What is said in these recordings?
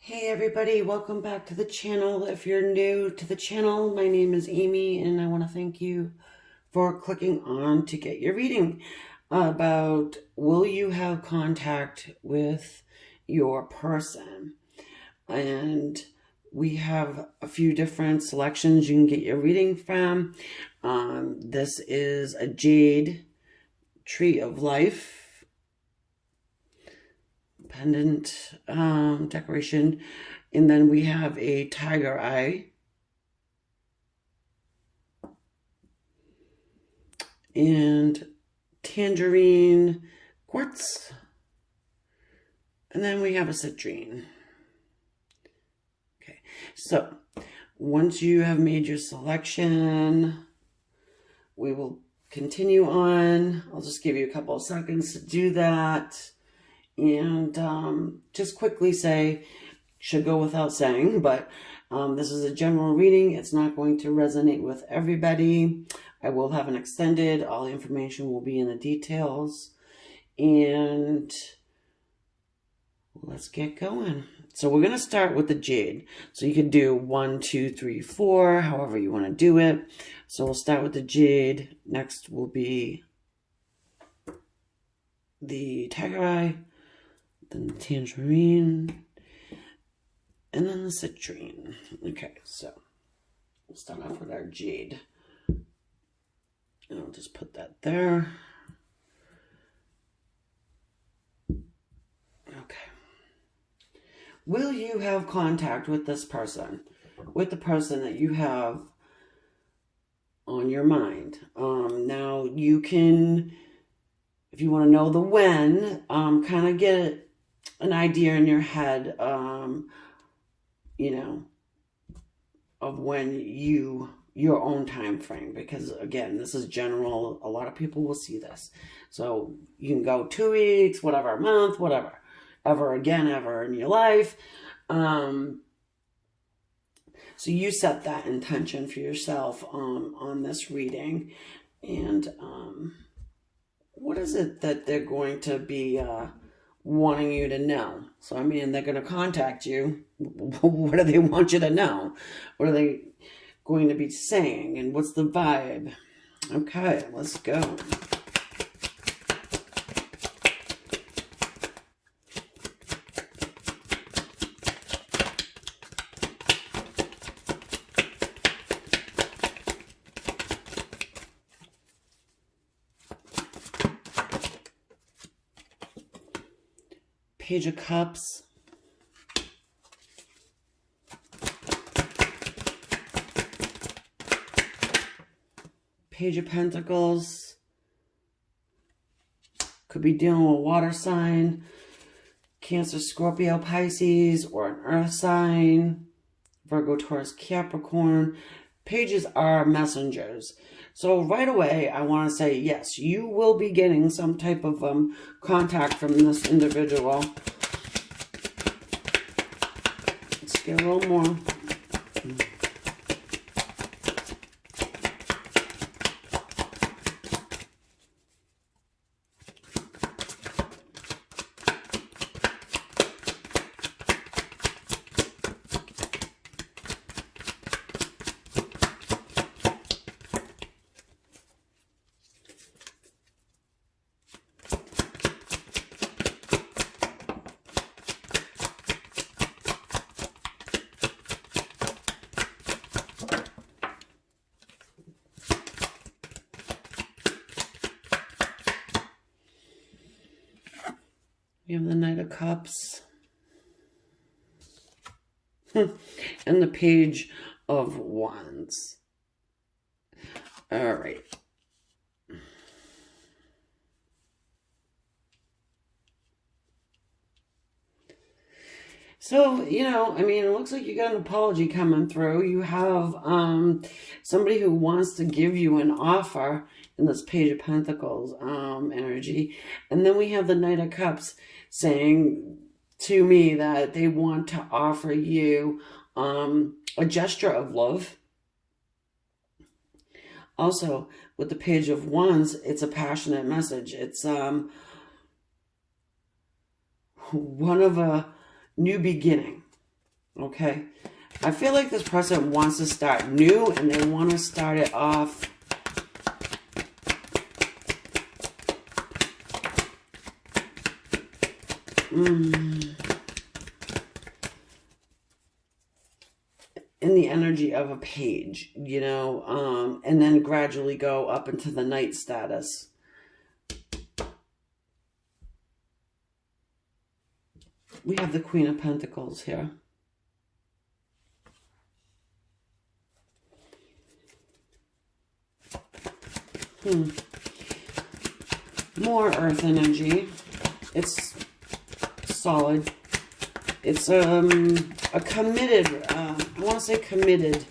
Hey everybody, welcome back to the channel. If you're new to the channel, my name is Amy and I want to thank you for clicking on to get your reading about will you have contact with your person. And we have a few different selections you can get your reading from. This is a jade tree of life pendant decoration, and then we have a tiger eye and tangerine quartz, and then we have a citrine. Okay, so once you have made your selection, we will continue on. I'll just give you a couple of seconds to do that. And just quickly say, should go without saying, but this is a general reading. It's not going to resonate with everybody. I will have an extended. All the information will be in the details. And let's get going. So we're going to start with the jade. So you could do 1, 2, 3, 4, however you want to do it. So we'll start with the jade. Next will be the tiger eye, then the tangerine, and then the citrine. Okay, so we'll start off with our jade. And I'll just put that there. Okay. Will you have contact with this person? With the person that you have on your mind? Now you can, if you want to know the when, kind of get an idea in your head, of when your own time frame, because again, this is general. A lot of people will see this. So you can go 2 weeks, whatever, a month, whatever, ever again, ever in your life. So you set that intention for yourself, on this reading. And, what is it that they're going to be, wanting you to know? So, I mean, they're going to contact you. What do they want you to know? What are they going to be saying? And what's the vibe? Okay, let's go. Page of Cups, Page of Pentacles. Could be dealing with a water sign, Cancer, Scorpio, Pisces, or an earth sign, Virgo, Taurus, Capricorn. Pages are messengers. So right away, I want to say, yes, you will be getting some type of contact from this individual. Let's get a little more. We have the Knight of Cups and the Page of Wands. All right. So, I mean, it looks like you got an apology coming through. You have somebody who wants to give you an offer in this Page of Pentacles energy. And then we have the Knight of Cups saying to me that they want to offer you a gesture of love. Also, with the Page of Wands, it's a passionate message. It's one of a new beginning. Okay? I feel like this person wants to start new and they want to start it off in the energy of a page, you know, and then gradually go up into the knight status. We have the Queen of Pentacles here. More earth energy. It's solid. It's a committed, I want to say committed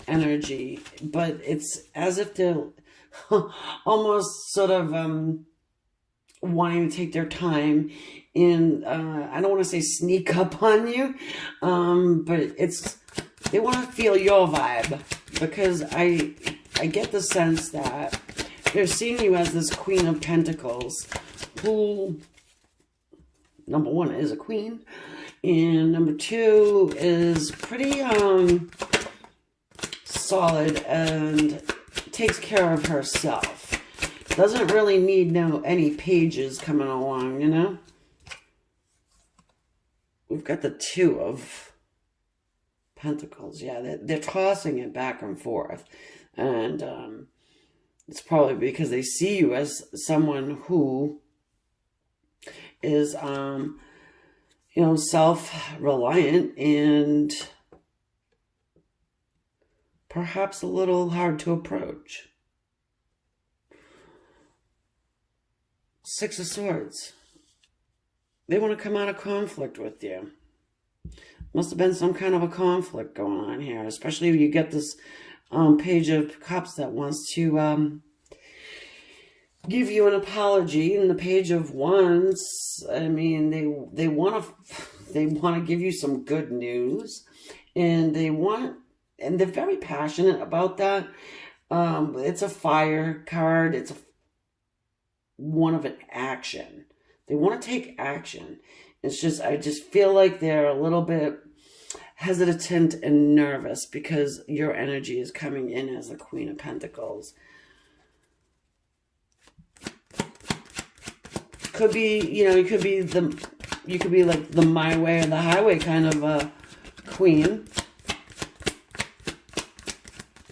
energy, but it's as if they're almost sort of wanting to take their time and I don't want to say sneak up on you, but they want to feel your vibe, because I get the sense that they're seeing you as this Queen of Pentacles who, number one, is a queen, and number two is pretty solid and takes care of herself. Doesn't really need any pages coming along, you know? We've got the Two of Pentacles. Yeah, they're tossing it back and forth. And it's probably because they see you as someone who is, you know, self-reliant and perhaps a little hard to approach. Six of Swords. They want to come out of conflict with you. Must have been some kind of a conflict going on here, especially if you get this Page of Cups that wants to give you an apology, and the Page of Wands, I mean, they want to give you some good news, and they're very passionate about that. It's a fire card. It's one of an action. They want to take action. It's just, I just feel like they're a little bit hesitant and nervous because your energy is coming in as the Queen of Pentacles. Could be, you know, you could be like the my way or the highway kind of a queen.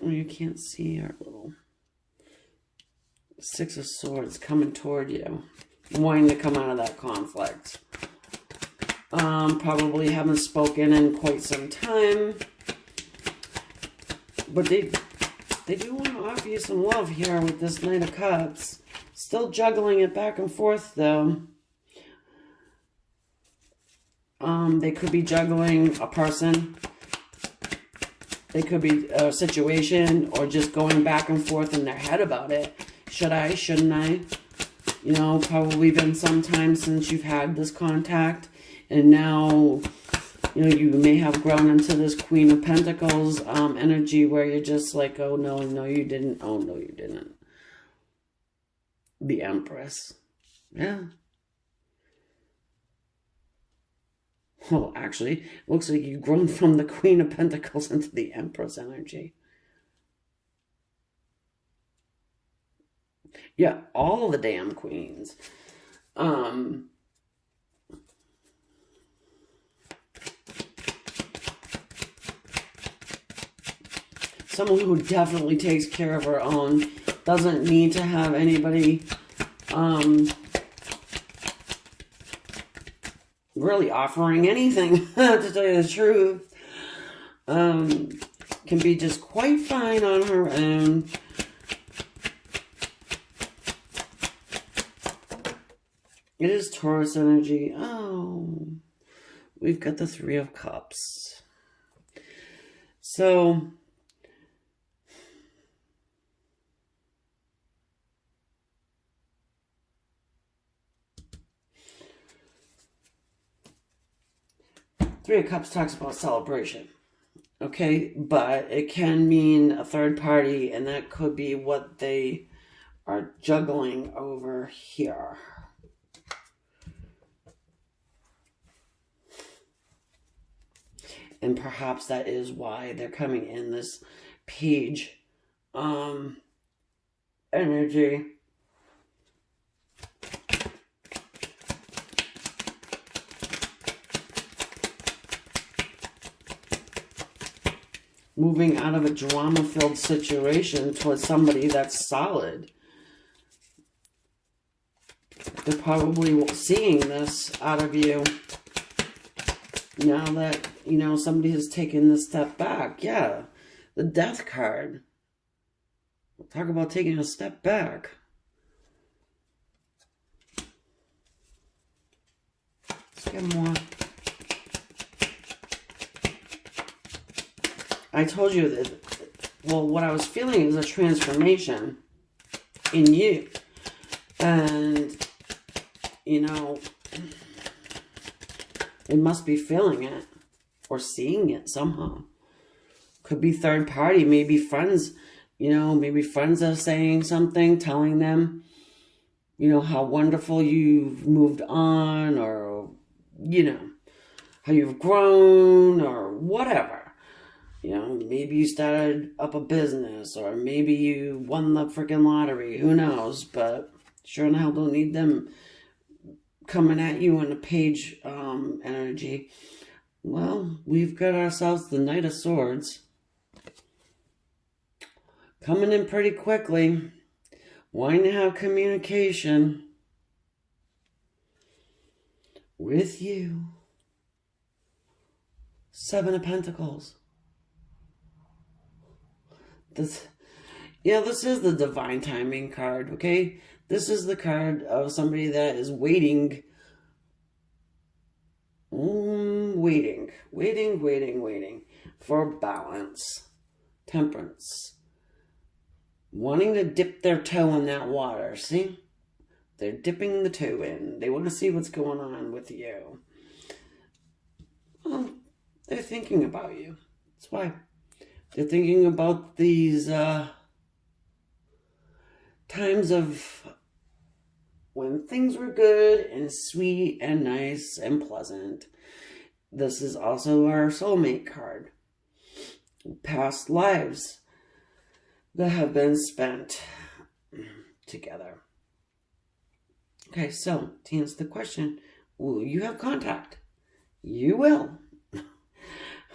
Oh, you can't see our little Six of Swords coming toward you, wanting to come out of that conflict. Probably haven't spoken in quite some time, but they do want to offer you some love here with this Knight of Cups. Still juggling it back and forth, though. They could be juggling a person. They could be a situation, or just going back and forth in their head about it. Should I? Shouldn't I? You know, probably been some time since you've had this contact. And now, you know, you may have grown into this Queen of Pentacles energy where you're just like, oh, no, you didn't. Oh, no, you didn't. The Empress. Yeah. Well, actually, it looks like you've grown from the Queen of Pentacles into the Empress energy. Yeah, all the damn queens. Someone who definitely takes care of her own, doesn't need to have anybody really offering anything, to tell you the truth. Can be just quite fine on her own. It is Taurus energy. Oh, we've got the Three of Cups. So, Three of Cups talks about celebration. Okay, but it can mean a third party, and that could be what they are juggling over here. And perhaps that is why they're coming in this page energy. Moving out of a drama-filled situation towards somebody that's solid. They're probably seeing this out of you now that, you know, somebody has taken this step back. Yeah, the Death card. Talk about taking a step back. Let's get more. I told you that, well, what I was feeling is a transformation in you. And, you know, it must be feeling it or seeing it somehow. Could be third party, maybe friends, you know, maybe friends are saying something, telling them, you know, how wonderful you've moved on, or, you know, how you've grown or whatever. You know, maybe you started up a business, or maybe you won the freaking lottery. Who knows? But sure in hell don't need them coming at you in a page energy. Well, we've got ourselves the Knight of Swords. Coming in pretty quickly. Wanting to have communication with you. Seven of Pentacles. This is the divine timing card, okay? This is the card of somebody that is waiting for balance, temperance, wanting to dip their toe in that water. See? They're dipping the toe in. They want to see what's going on with you. Well, they're thinking about you. That's why. They're thinking about these times of when things were good and sweet and nice and pleasant. This is also our soulmate card. Past lives that have been spent together. Okay, so to answer the question, will you have contact? You will.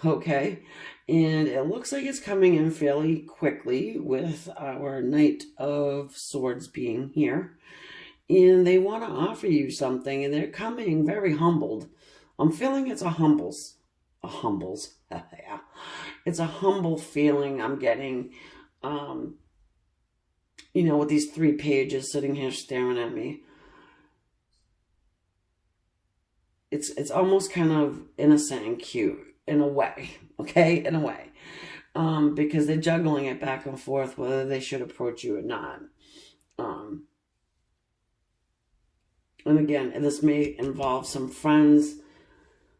Okay, and it looks like it's coming in fairly quickly with our Knight of Swords being here. And they want to offer you something, and they're coming very humbled. I'm feeling it's a humbles. Yeah. It's a humble feeling I'm getting, you know, with these 3 pages sitting here staring at me. It's almost kind of innocent and cute in a way, okay? In a way. Because they're juggling it back and forth whether they should approach you or not. And again, this may involve some friends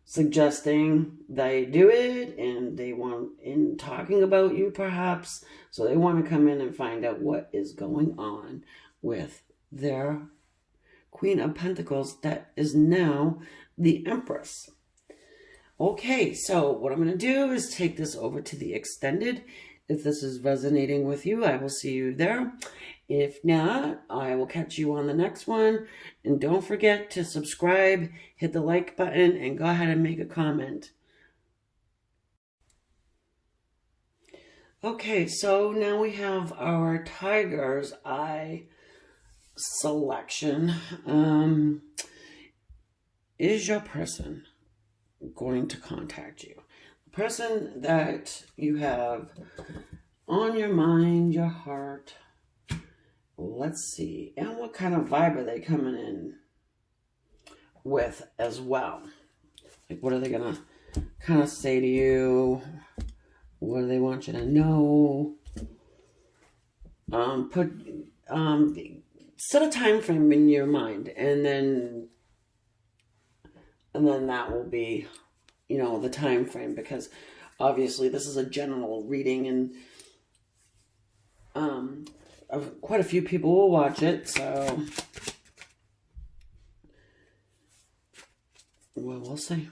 suggesting they do it, and they want in talking about you perhaps. So they want to come in and find out what is going on with their Queen of Pentacles that is now the Empress. Okay, so what I'm going to do is take this over to the extended. If this is resonating with you, I will see you there. If not, I will catch you on the next one. And don't forget to subscribe, hit the like button, and go ahead and make a comment. Okay, so now we have our Tiger's Eye selection. Is your person going to contact you? The person that you have on your mind, your heart. Let's see. And what kind of vibe are they coming in with as well? Like, what are they going to kind of say to you? What do they want you to know? Set a time frame in your mind, and then that will be, you know, the time frame, because obviously this is a general reading, and quite a few people will watch it, so well, we'll see.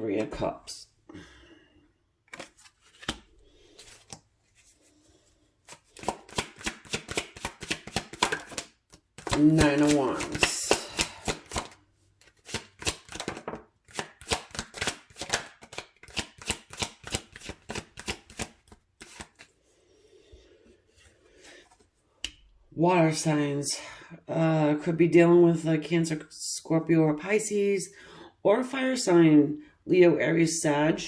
Three of Cups. Nine of Wands. Water signs. Could be dealing with Cancer, Scorpio, or Pisces. Or a fire sign. Leo, Aries, Sag.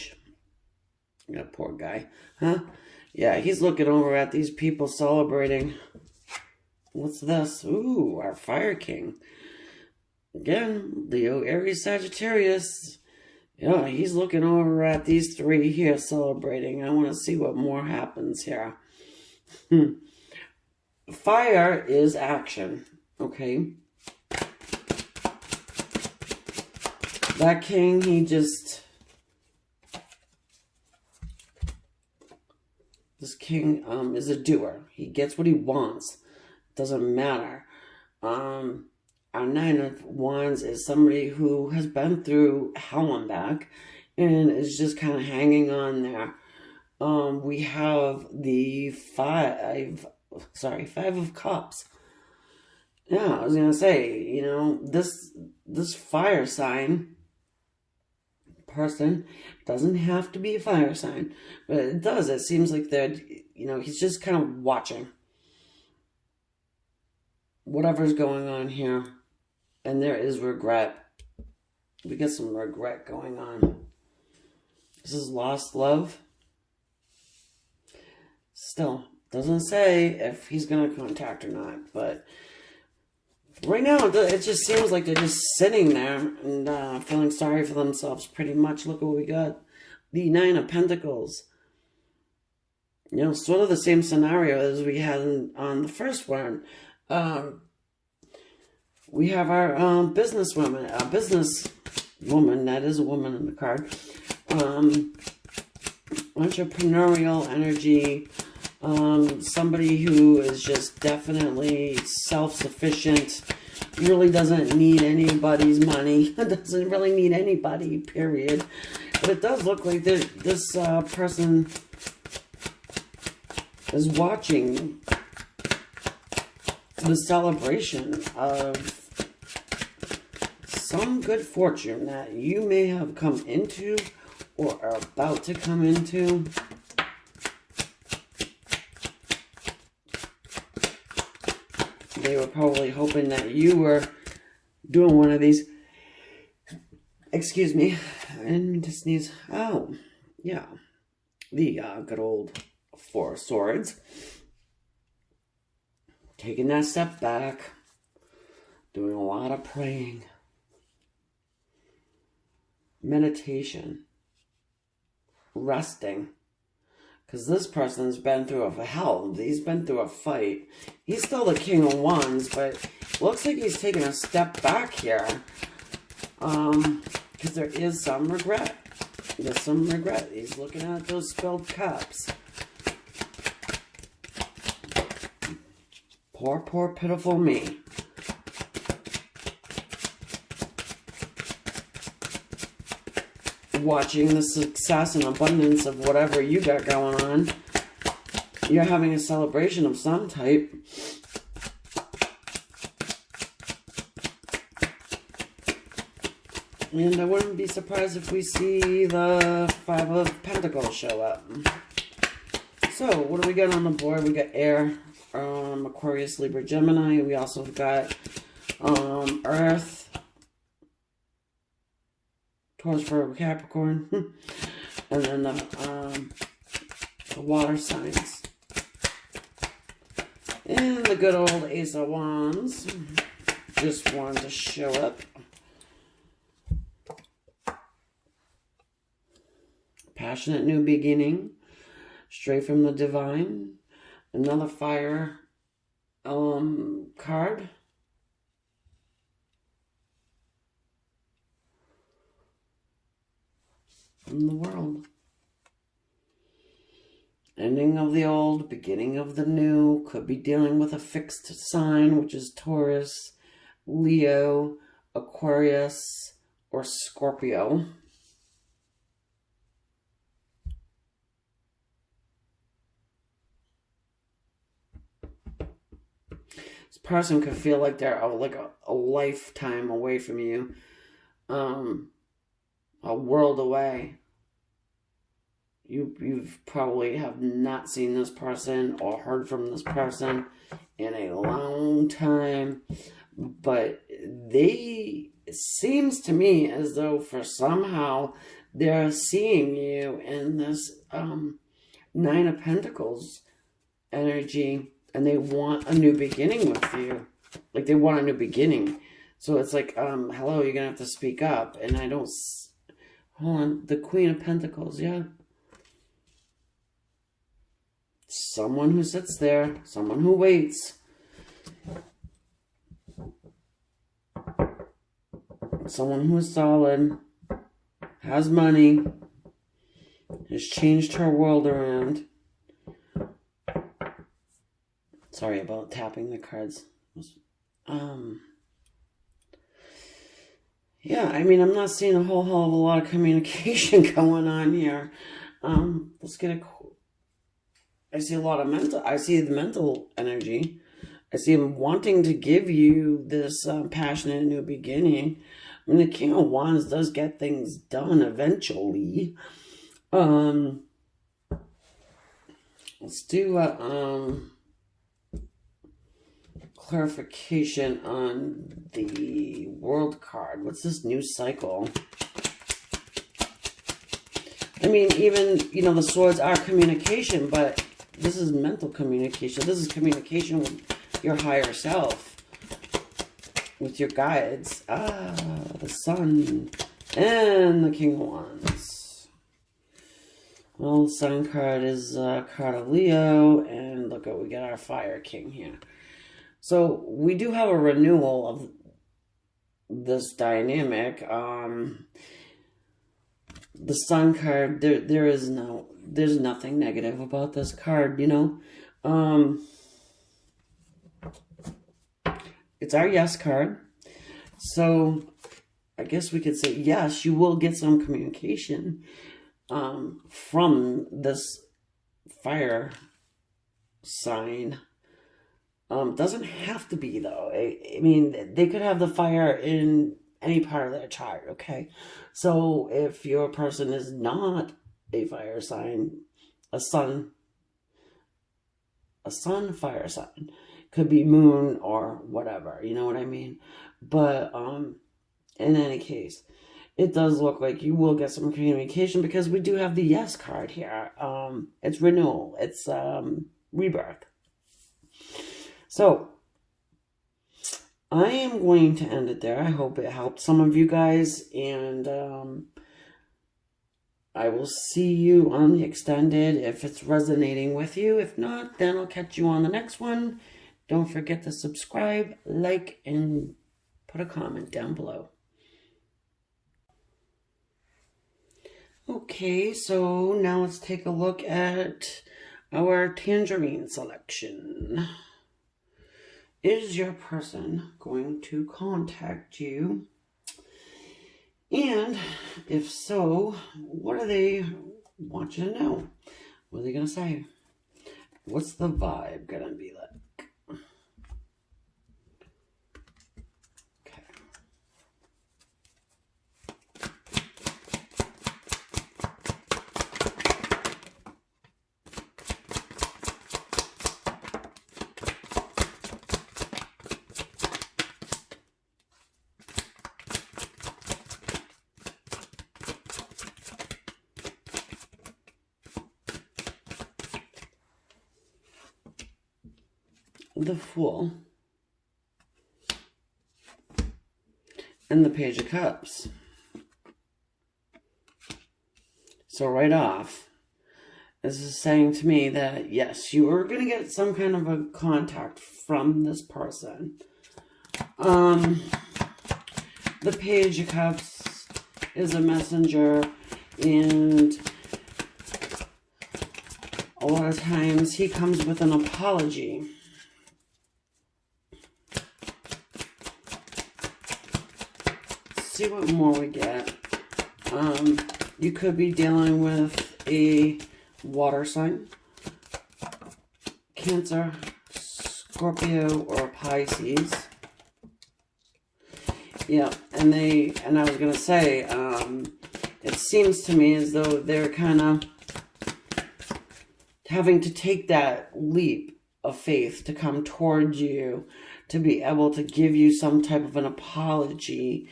That poor guy. Huh? Yeah, he's looking over at these people celebrating. What's this? Ooh, our Fire King. Again, Leo, Aries, Sagittarius. Yeah, he's looking over at these three here celebrating. I want to see what more happens here. Fire is action, okay? That king, this king is a doer. He gets what he wants. Doesn't matter. Our Nine of Wands is somebody who has been through hell and back and is just kind of hanging on there. We have the Five of Cups. Yeah, I was gonna say, you know, this fire sign person doesn't have to be a fire sign, but it does. It seems like they're, you know, he's just kind of watching whatever's going on here, and there is regret. We get some regret going on. This is lost love. Still, doesn't say if he's going to contact or not, but right now it just seems like they're just sitting there and feeling sorry for themselves pretty much. Look what we got. The Nine of Pentacles. You know, sort of the same scenario as we had on the first one. We have our businesswoman, that is a woman in the card. Entrepreneurial energy. Somebody who is just definitely self-sufficient, really doesn't need anybody's money, doesn't really need anybody, period. But it does look like this person is watching the celebration of some good fortune that you may have come into or are about to come into. They were probably hoping that you were doing one of these. Excuse me. I didn't mean to sneeze. Oh, yeah. The good old Four of Swords. Taking that step back. Doing a lot of praying. Meditation. Resting. Because this person's been through a hell. He's been through a fight. He's still the King of Wands, but looks like he's taking a step back here. Because there is some regret. There's some regret. He's looking at those spilled cups. Poor, poor, pitiful me. Watching the success and abundance of whatever you got going on. You're having a celebration of some type. And I wouldn't be surprised if we see the Five of Pentacles show up. So, what do we got on the board? We got Air, Aquarius, Libra, Gemini. We also got Earth, Taurus, Virgo, Capricorn, and then the water signs. And the good old Ace of Wands just wanted to show up. Passionate new beginning, straight from the divine. Another fire card. From the World. Ending of the old, beginning of the new. Could be dealing with a fixed sign, which is Taurus, Leo, Aquarius, or Scorpio. person could feel like they're like a lifetime away from you, a world away. You've probably have not seen this person or heard from this person in a long time, but it seems to me as though for somehow they're seeing you in this Nine of Pentacles energy, and they want a new beginning with you. Like, they want a new beginning. So it's like, hello, you're gonna have to speak up. And I don't, hold on, the Queen of Pentacles, yeah. Someone who sits there, someone who waits. Someone who is solid, has money, has changed her world around. Sorry about tapping the cards. Yeah, I mean, I'm not seeing a whole hell of a lot of communication going on here. Let's get I see a lot of I see the mental energy. I see him wanting to give you this passionate new beginning. I mean, the King of Wands does get things done eventually. Let's do a clarification on the World card. What's this new cycle? I mean, even, the swords are communication, but this is mental communication. This is communication with your higher self, with your guides. The Sun and the King of Wands. Well, the Sun card is a card of Leo, and look at, we got our Fire King here. So we do have a renewal of this dynamic. The Sun card, there's nothing negative about this card, It's our yes card. So I guess we could say, yes, you will get some communication from this fire sign. Doesn't have to be, though. I mean, they could have the fire in any part of their chart, okay? So if your person is not a fire sign, a sun fire sign, could be moon or whatever, you know what I mean? But in any case, it does look like you will get some communication, because we do have the yes card here. It's renewal. It's rebirth. So I am going to end it there. I hope it helped some of you guys, and I will see you on the extended if it's resonating with you. If not, then I'll catch you on the next one. Don't forget to subscribe, like, and put a comment down below. Okay, so now let's take a look at our tangerine selection. Is your person going to contact you? And if so, what do they want you to know? What are they going to say? What's the vibe going to be like? The Fool and the Page of Cups. So right off, this is saying to me that yes, you are going to get some kind of a contact from this person. The Page of Cups is a messenger, and a lot of times he comes with an apology. See what more we get. You could be dealing with a water sign, Cancer, Scorpio or Pisces. Yeah, and I was gonna say, it seems to me as though they're kind of having to take that leap of faith to come towards you, to be able to give you some type of an apology,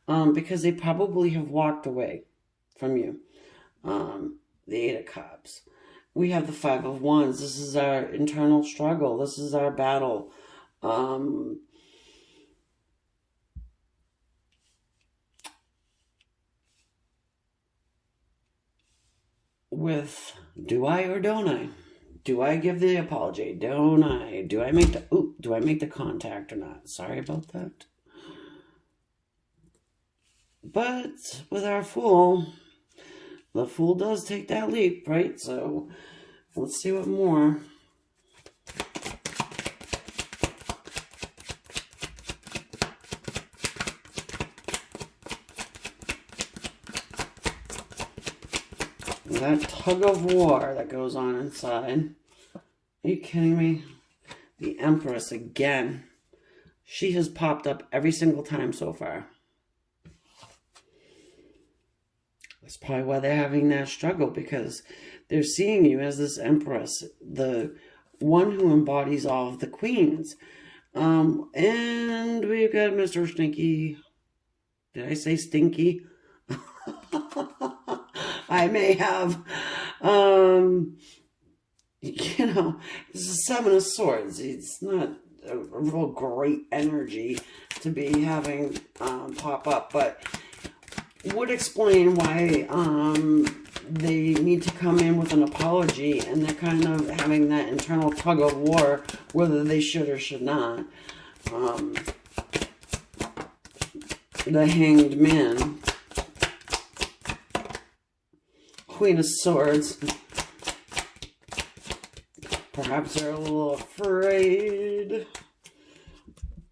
because they probably have walked away from you. The Eight of Cups. We have the Five of Wands. This is our internal struggle. This is our battle. With do I or don't I? Do I give the apology? Don't I? Do I make the contact or not? Sorry about that. But with our Fool, the Fool does take that leap, right? So let's see what more. That tug of war that goes on inside. Are you kidding me? The Empress again. She has popped up every single time so far. That's probably why they're having that struggle, because they're seeing you as this Empress, the one who embodies all of the queens. And we've got Mr. Stinky. Did I say stinky? I may have. You know, this is Seven of Swords. It's not a real great energy to be having pop up, but would explain why they need to come in with an apology, and they're kind of having that internal tug of war whether they should or should not. The Hanged Man. Queen of Swords. Perhaps they're a little afraid.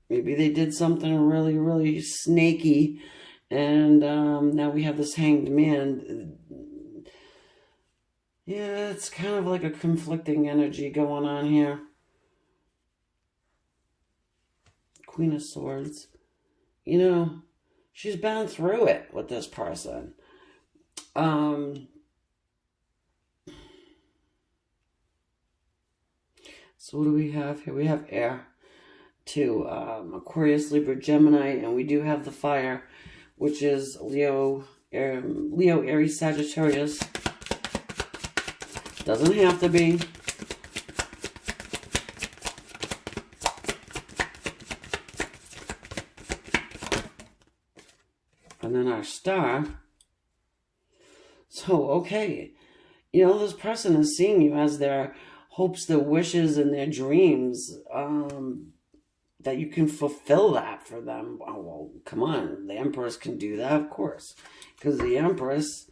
Maybe they did something really, really snaky. And now we have this Hanged Man. Yeah, it's kind of like a conflicting energy going on here. Queen of Swords. You know, she's been through it with this person. So what do we have here? We have air, too. Aquarius, Libra, Gemini, and we do have the fire, which is Leo, Aries, Sagittarius. Doesn't have to be. And then our star. So, okay. You know, this person is seeing you as their hopes, their wishes, and their dreams, that you can fulfill that for them. Oh, well, come on. The Empress can do that, of course. Because the Empress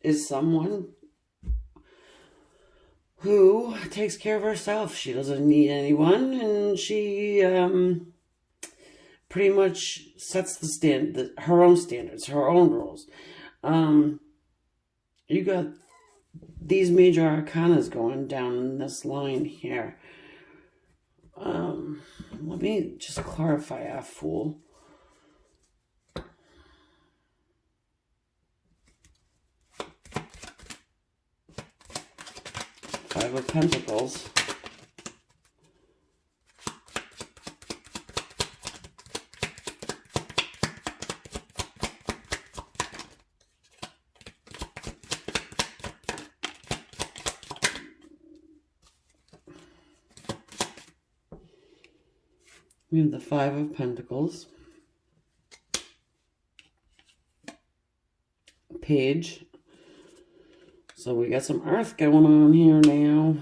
is someone who takes care of herself. She doesn't need anyone, and she pretty much sets her own standards, her own rules. You got these major arcanas going down this line here. Let me just clarify our Fool. Five of Pentacles. We have the Five of Pentacles. Page. So we got some earth going on here now.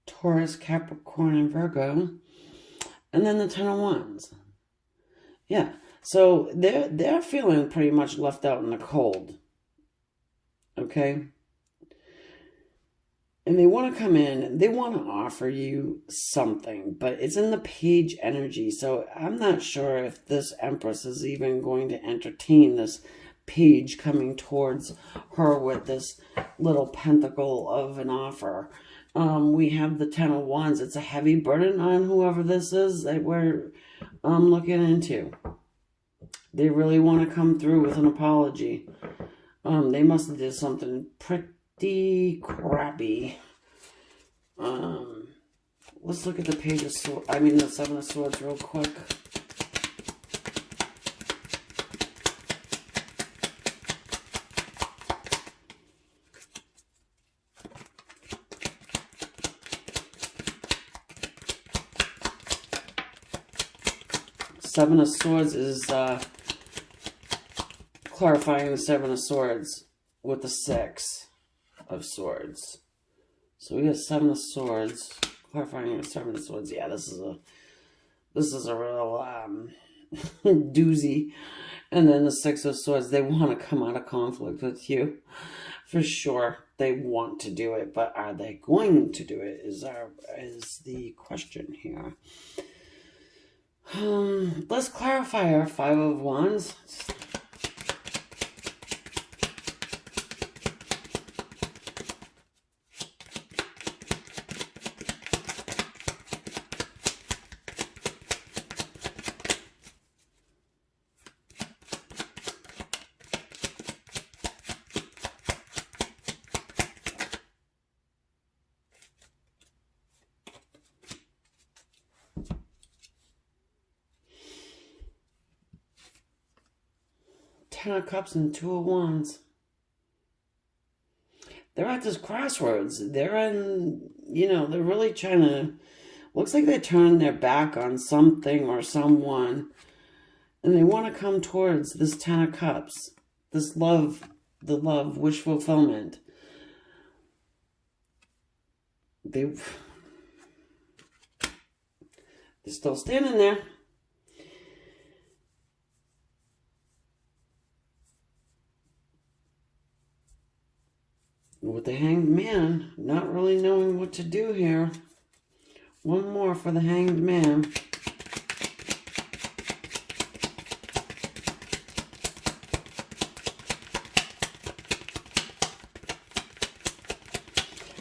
Taurus, Capricorn, and Virgo. And then the Ten of Wands. Yeah. So they're feeling pretty much left out in the cold. Okay? And they want to come in, they want to offer you something, but it's in the Page energy. So I'm not sure if this Empress is even going to entertain this page coming towards her with this little pentacle of an offer. We have the Ten of Wands. It's a heavy burden on whoever this is that we're looking into. They really want to come through with an apology. They must have did something pretty crappy. Let's look at the Page of Swords. I mean, the Seven of Swords real quick. Seven of Swords is clarifying the Seven of Swords with the Six of Swords. So we got Seven of Swords, clarifying the Seven of Swords. Yeah, this is a real doozy. And then the Six of Swords, they want to come out of conflict with you. For sure, they want to do it, but are they going to do it is the question here. Let's clarify our Five of Wands. Ten of Cups and Two of Wands. They're at this crossroads. They're in, they're really trying to, looks like they're turning their back on something or someone. And they want to come towards this Ten of Cups. This love, the love, wish fulfillment. They're still standing there. With the Hanged Man, not really knowing what to do here. One more for the Hanged Man.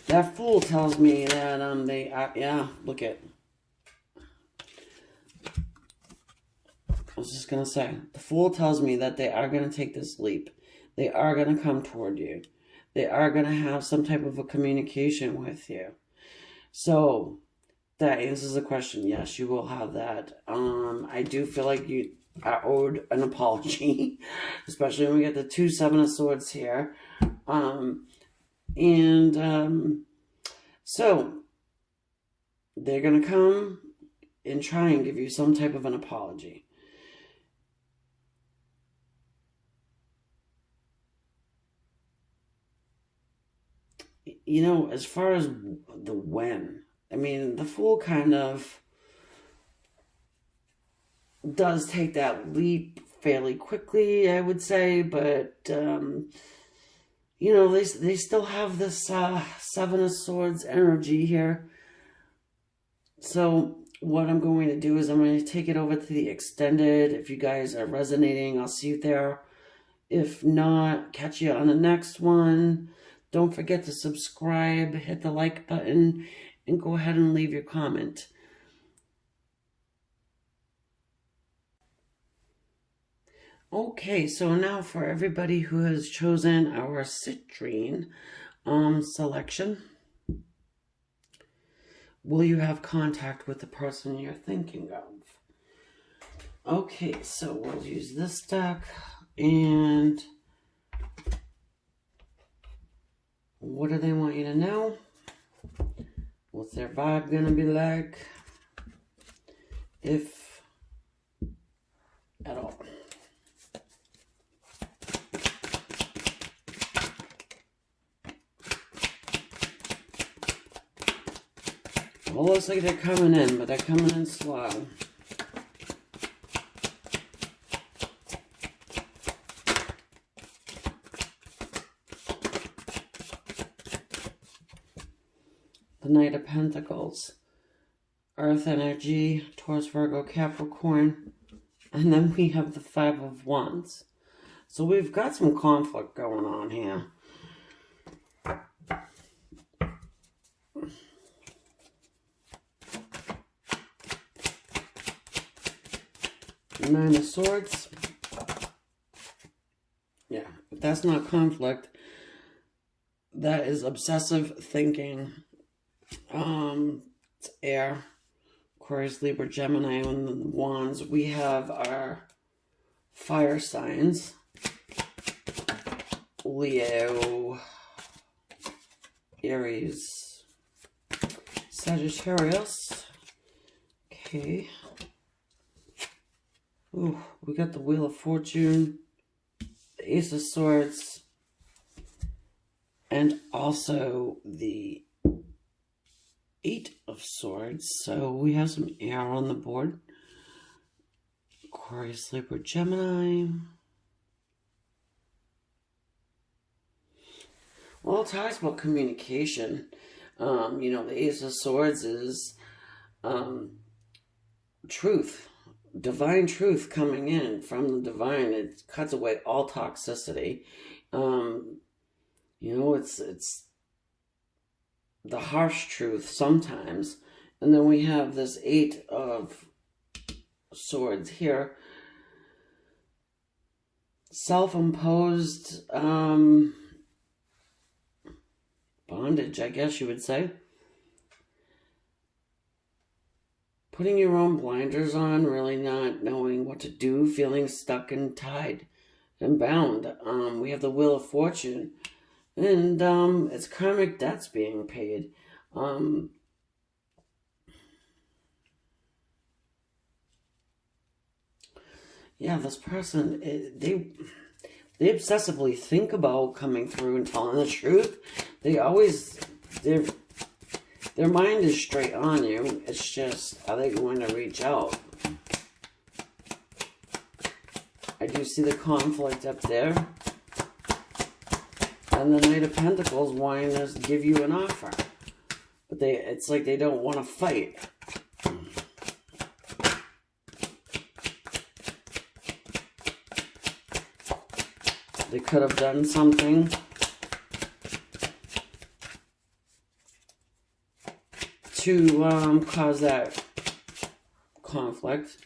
That Fool tells me that they are, yeah, look at. I was just going to say, the Fool tells me that they are going to take this leap. They are going to come toward you. They are going to have some type of a communication with you. So that answers the question. Yes, you will have that. I do feel like you are owed an apology, especially when we get the two Seven of Swords here. So they're going to come and try and give you some type of an apology. As far as the when, I mean, the Fool kind of does take that leap fairly quickly, I would say, but, they still have this Seven of Swords energy here. So what I'm going to do is I'm going to take it over to the extended. If you guys are resonating, I'll see you there. If not, catch you on the next one. Don't forget to subscribe, hit the like button, and go ahead and leave your comment. Okay, so now for everybody who has chosen our citrine selection, will you have contact with the person you're thinking of? Okay, so we'll use this deck, and what do they want you to know? What's their vibe gonna be like? If at all. Well, looks like they're coming in, but they're coming in slow. The Knight of Pentacles, Earth energy, Taurus, Virgo, Capricorn, and then we have the Five of Wands. So we've got some conflict going on here. Nine of Swords. Yeah, if that's not conflict, that is obsessive thinking. It's air. Aquarius, Libra, Gemini on the wands. We have our fire signs. Leo, Aries, Sagittarius. Okay. Ooh, we got the Wheel of Fortune, the Ace of Swords, and also the Eight of Swords. So we have some air on the board. Aquarius, Libra, Gemini. Well, it talks about communication. You know, the Ace of Swords is truth. Divine truth coming in from the divine. It cuts away all toxicity. You know, it's the harsh truth sometimes. And then we have this Eight of Swords here. Self-imposed bondage, I guess you would say. Putting your own blinders on, really not knowing what to do, feeling stuck and tied and bound. We have the Wheel of Fortune, and it's karmic debts being paid. Yeah, this person, they obsessively think about coming through and telling the truth. Their mind is straight on you. It's just, are they going to reach out? I do see the conflict up there. And the Knight of Pentacles wanting to give you an offer. But it's like they don't want to fight. They could have done something to cause that conflict.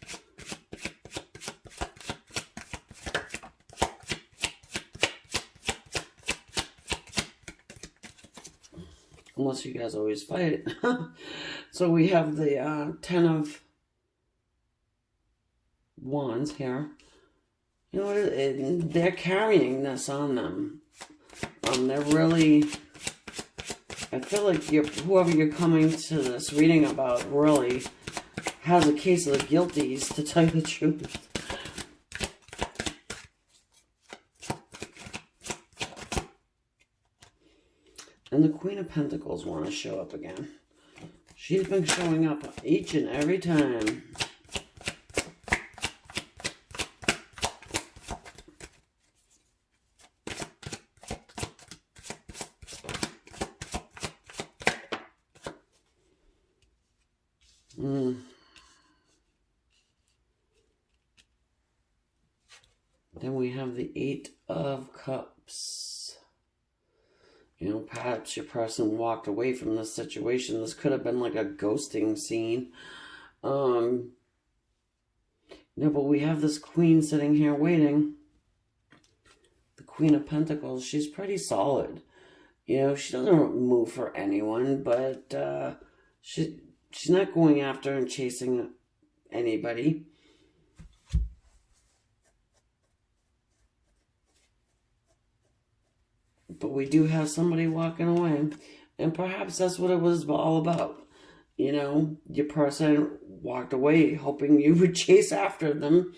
Unless you guys always fight. So we have the Ten of Wands here. You know, they're carrying this on them. They're really... I feel like whoever you're coming to this reading about really has a case of the guilties, to tell you the truth. And the Queen of Pentacles want to show up again. She's been showing up each and every time. Then we have the Eight of Cups. You know, perhaps your person walked away from this situation. This could have been like a ghosting scene. No, but we have this Queen sitting here waiting. The Queen of Pentacles, she's pretty solid. You know, she doesn't move for anyone, but she's not going after and chasing anybody. But we do have somebody walking away. And perhaps that's what it was all about. You know, your person walked away hoping you would chase after them.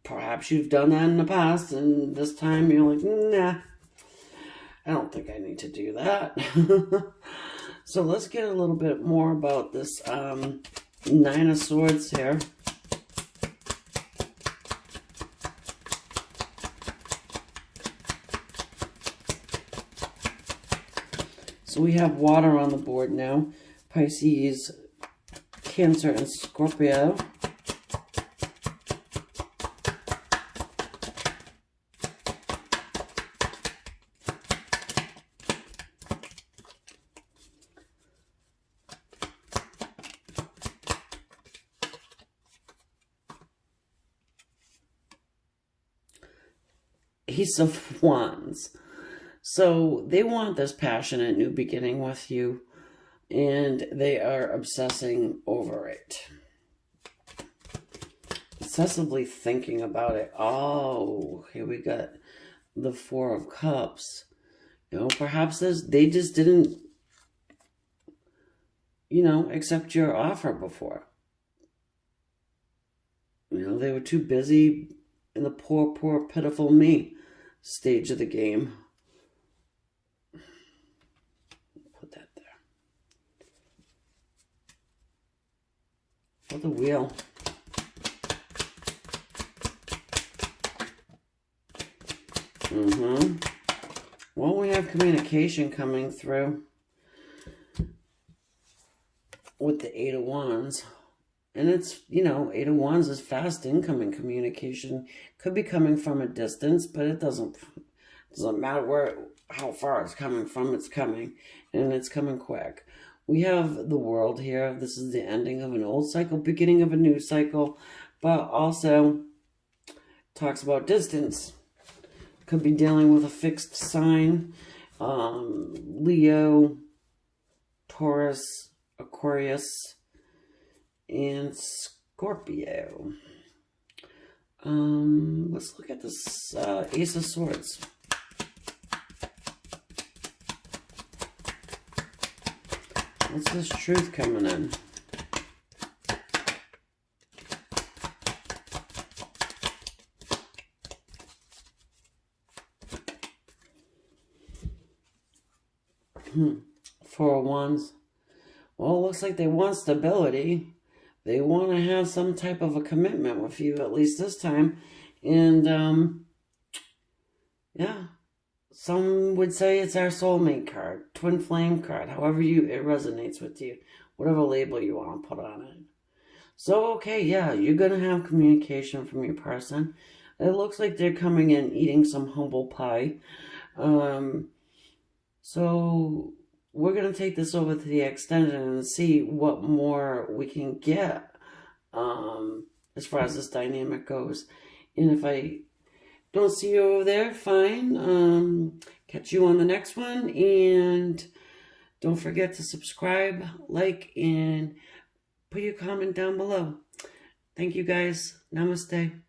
Perhaps you've done that in the past, and this time you're like, nah, I don't think I need to do that. So let's get a little bit more about this Nine of Swords here. So we have water on the board now. Pisces, Cancer, and Scorpio. Ace of Wands. So they want this passionate new beginning with you, and they are obsessing over it. Obsessively thinking about it. Oh, here we got the Four of Cups. You know, perhaps they just didn't, accept your offer before. They were too busy in the poor, pitiful me stage of the game. Put that there. For the wheel. Well, we have communication coming through with the Eight of Wands. And it's, Eight of Wands is fast incoming communication. Could be coming from a distance, but it doesn't matter how far it's coming from. It's coming, and it's coming quick. We have the World here. This is the ending of an old cycle, beginning of a new cycle, but also talks about distance. Could be dealing with a fixed sign. Leo, Taurus, Aquarius, and Scorpio. Let's look at this Ace of Swords. What's this truth coming in? Four of Wands. Well, it looks like they want stability. They want to have some type of a commitment with you, at least this time. And, yeah. Some would say it's our soulmate card, twin flame card, however it resonates with you, whatever label you want to put on it. So, okay, yeah, you're going to have communication from your person. It looks like they're coming in eating some humble pie. So we're going to take this over to the extended and see what more we can get as far as this dynamic goes. And if I don't see you over there, fine. Catch you on the next one. And don't forget to subscribe, like, and put your comment down below. Thank you guys. Namaste.